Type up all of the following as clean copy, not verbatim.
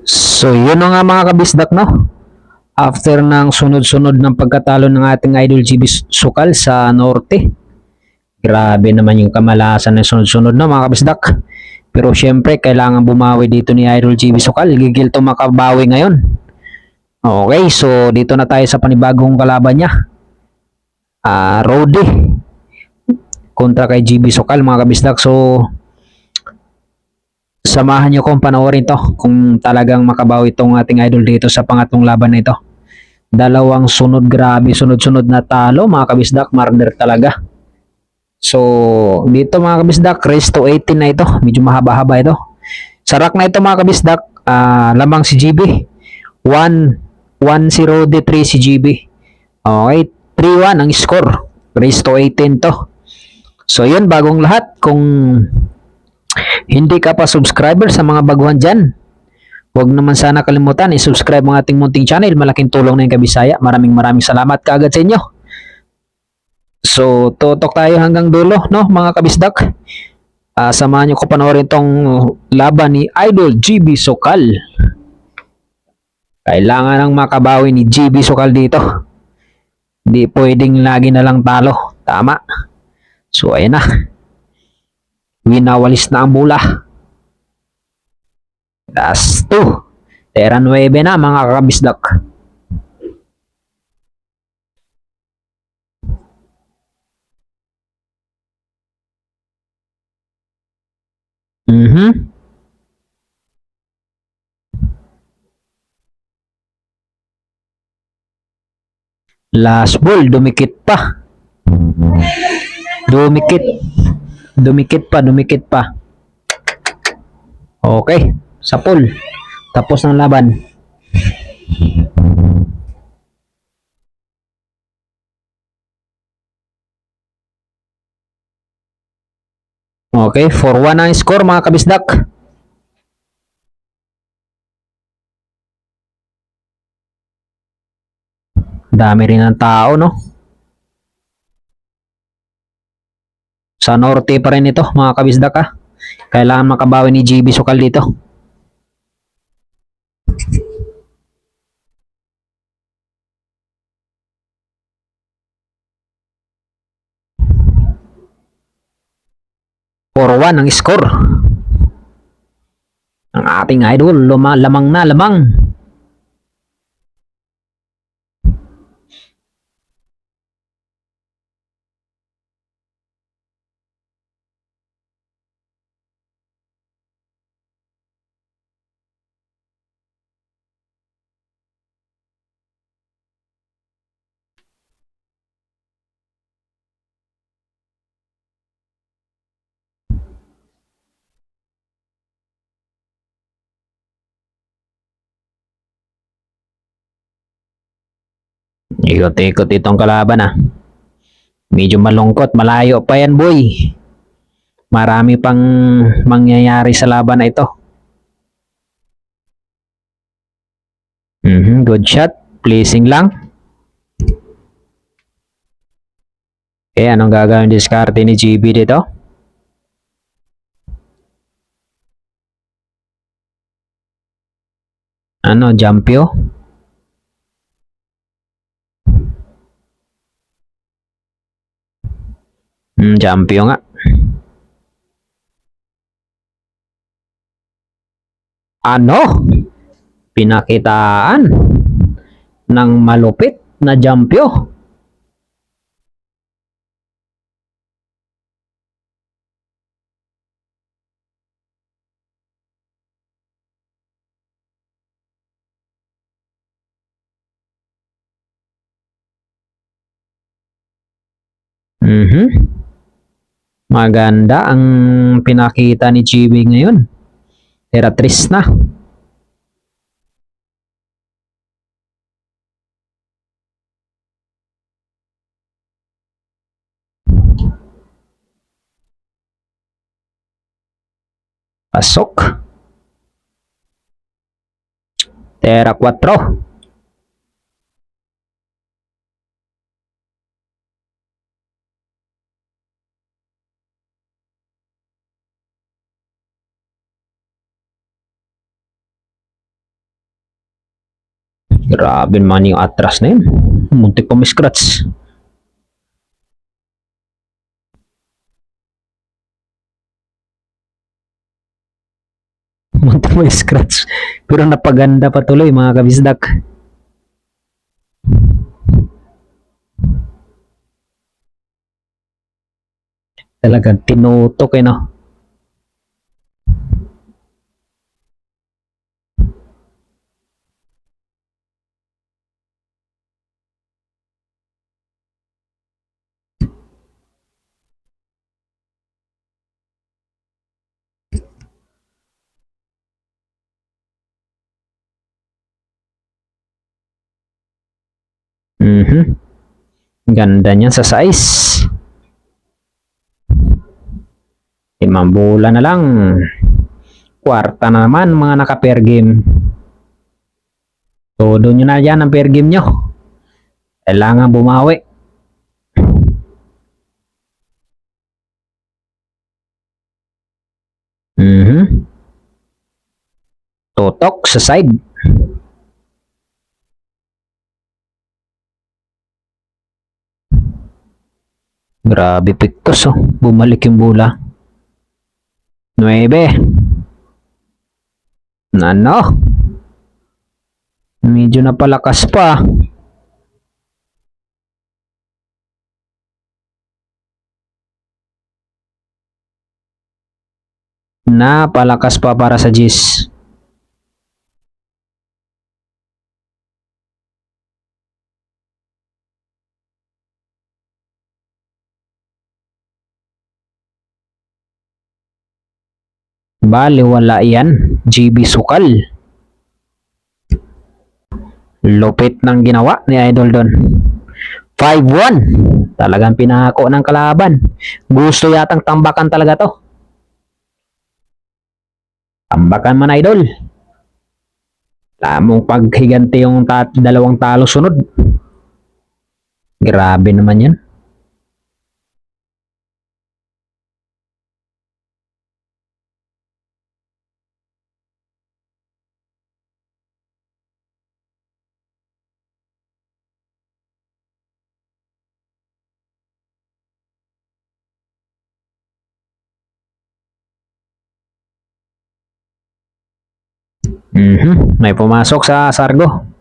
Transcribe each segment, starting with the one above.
So yun na nga mga kabisdak, no? After ng sunod-sunod ng pagkatalo ng ating idol GB Sukal sa Norte, grabe naman yung kamalasan ng sunod-sunod, no mga kabisdak. Pero syempre kailangan bumawi dito ni idol GB Sukal, gigil to makabawi ngayon. Okay, so dito na tayo sa panibagong kalaban niya, Rode kontra kay GB Sukal mga kabisdak. So samahan nyo kung panoorin to kung talagang makabawi itong ating idol dito sa pangatlong laban na ito. Dalawang sunod, grabe sunod-sunod na talo mga kabisdak, murder talaga. So dito mga kabisdak, race to 18 na ito, medyo mahaba-haba ito. Sa rack na ito mga kabisdak, lamang si GB 1-0-3 si GB. Okay, 3-1 ang score, race to 18 to. So yun, bagong lahat, kung hindi ka pa subscriber sa mga baguhan dyan, huwag naman sana kalimutan i-subscribe ang ating munting channel. Malaking tulong na yung kabisaya. Maraming salamat kaagad sa inyo. So tutok tayo hanggang dulo, no mga kabisdak. Samahan nyo ko panoorin tong laban ni Idol GB Sukal. Kailangan ng makabawi ni GB Sukal dito. Hindi pwedeng lagi na lang talo. Tama. So ayan na, winawalis na ang mula. Last 2. Tera 9 na mga kabisdak. Last ball, dumikit pa. Dumikit pa. Okay, sa pool. Tapos ng laban. Okay, 4-1 ang score mga kabisdak. Dami rin ng tao, no? Sa Norte pa rin ito mga kabisdak, ha. Kailangan makabawi ni GB Sukal dito. One ang score. Ang ating idol, lamang na lamang. Ikot-ikot itong kalaban, ah. Medyo malungkot, malayo pa yan, boy. Marami pang mangyayari sa laban na ito. Good shot, pleasing lang. Anong gagawin diskarte ni GB dito? Ano, Jampio? Jampio nga. Ano? Pinakitaan ng malupit na Jampio. Maganda ang pinakita ni GB ngayon. Teratris na. Pasok. Tera 4. Grabe man yung atras na yun. Muntik pa scratch. Muntik pa scratch. Pero napaganda pa tuloy mga kabisdak. Talagang tinutok eh no. Mhm. Ganda niya sa size. 5 bola na lang. Kwarta na naman mga naka-pair game. Todo nyo na yan ang pair game nyo. Kailangan bumawi. Mhm. Tutok sa side. Grabe piktos oh. Bumalik yung bola. 9. Ano? Medyo napalakas pa. Napalakas pa para sa Gis. Bale, wala yan. GB Sukal. Lupit ng ginawa ni Idol Don. 5-1. Talagang pinako ng kalaban. Gusto yatang tambakan talaga to. Tambakan man Idol. Lamong paghiganti yung dalawang talo sunod. Grabe naman yan. May pumasok sa Sargo.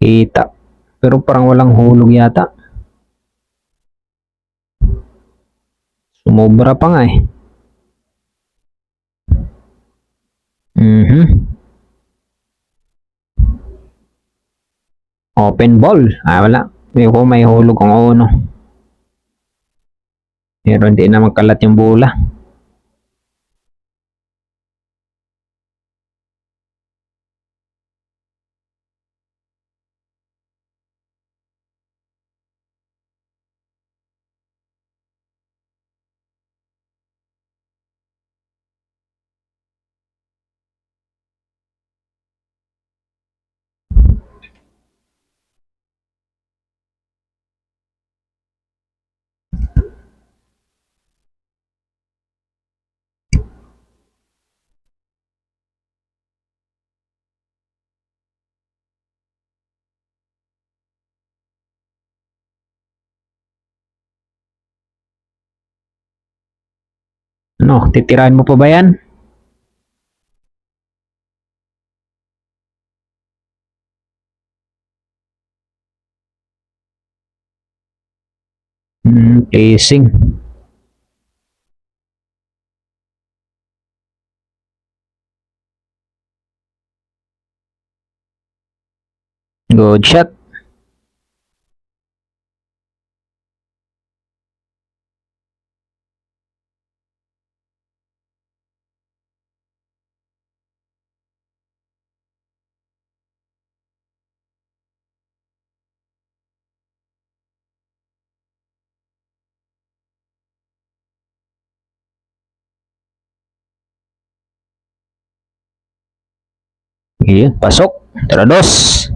Kita. Pero parang walang hulog yata. Sumobra pa nga eh. Mhm. Open ball. Wala. May hulog ang uno. Pero hindi na magkalat yung bola. Ano, titirahin mo pa ba yan? Casing. Good shot. Yun, pasok. Tara, dos.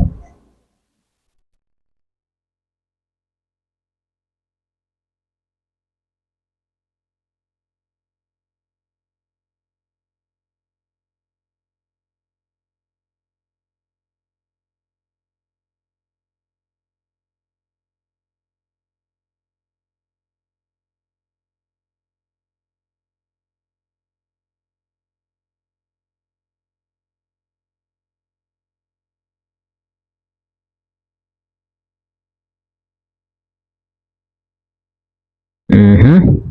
Mhm.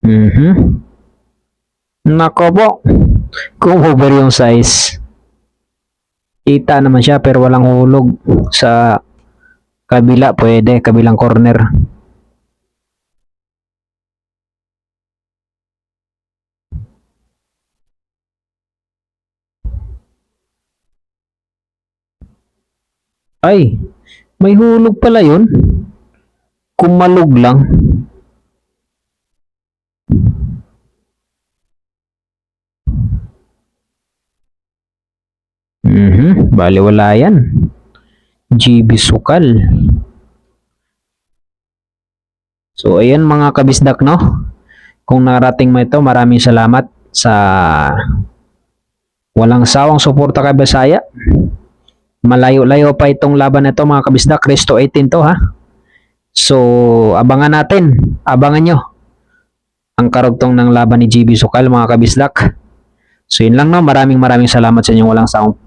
Mhm. Nako po. Kung over yung size, kita naman siya pero walang hulog. Sa kabila pwede, kabilang corner. Ay, may hulog pala yun. Kumalog lang. Bali wala yan. GB Sukal. So, ayan mga kabisdak, no? Kung narating mo ito, maraming salamat sa walang sawang suporta kay Bisaya. Malayo-layo pa itong laban na ito mga kabisdak. Resto 18 to, ha? So, abangan natin. Abangan nyo ang karugtong ng laban ni GB Sukal, mga kabisdak. So, yun lang, no? Maraming salamat sa inyong walang sawang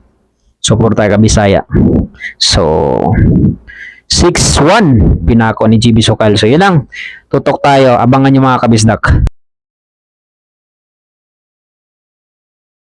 suporta kay Bisaya. So, 6-1 pinako ni GB Sukal. So, yun lang. Tutok tayo. Abangan nyo mga kabisdak.